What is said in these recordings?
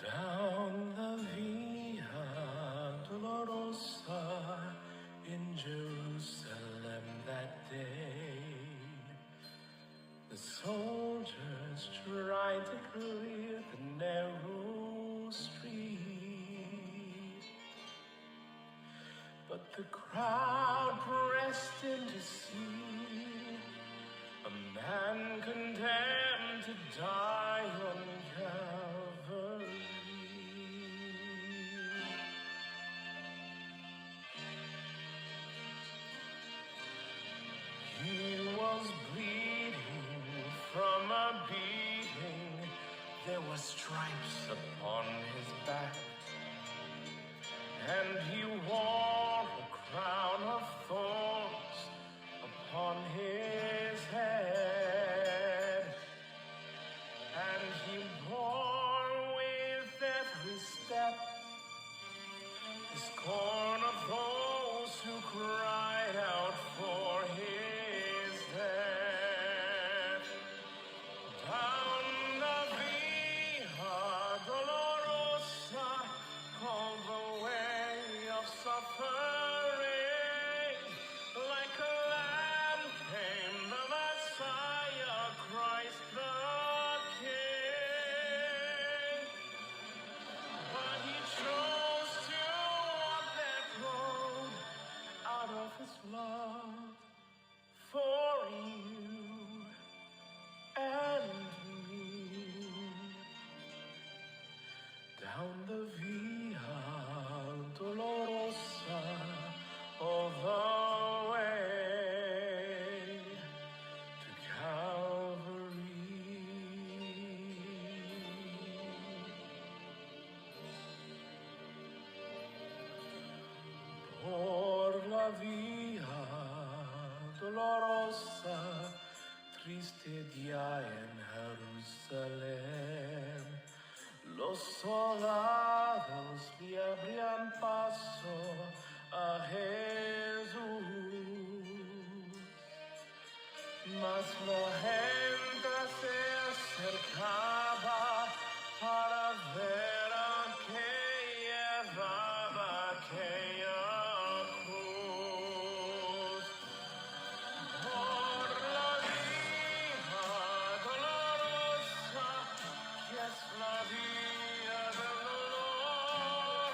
Down the Via Dolorosa in Jerusalem that day, the soldiers tried to clear the narrow street, but the crowd pressed in to see a man condemned to die on Calvary. He was bleeding from a beating. There were stripes upon his back, and he wore a crown of thorns upon his head, and he bore with every step the scorn of those who cried out for his death. Down the Via Dolorosa, called the way of suffering, like a lamb came the Messiah, Christ the King. But he chose to walk that road out of his love for you and me. Down the Via Dolorosa, all the way to Calvary. Por la Via Dolorosa, triste día en Jerusalén, los soldados le abrían paso a Jesús, mas la gente se acercaba para ver a que llevaba aquella cruz. Por la Via Dolorosa, que es la vía del dolor,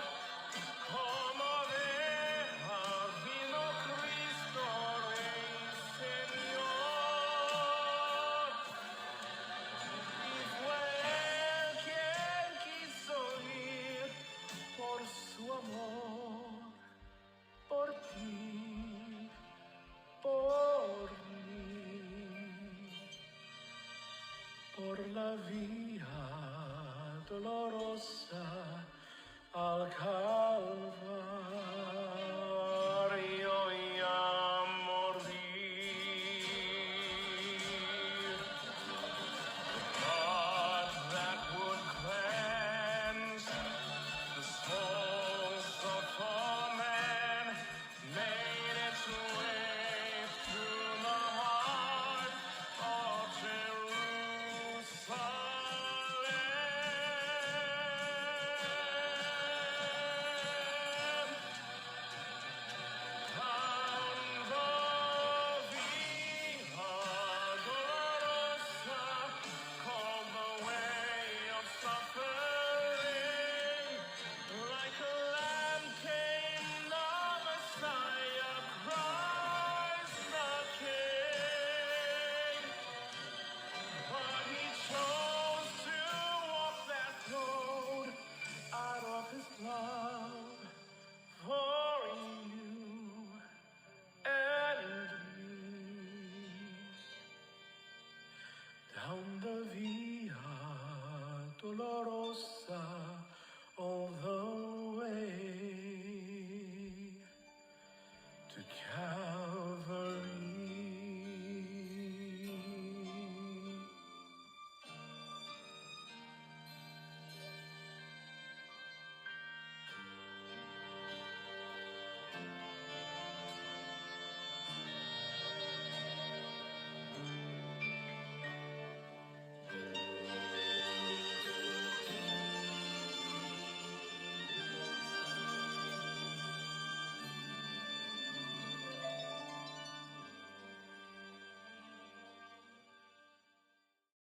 como oveja vino Cristo Rey Señor, y fue Él quien quiso ir por su amor, por ti, por mí, por la Via Dolorosa al Calvario.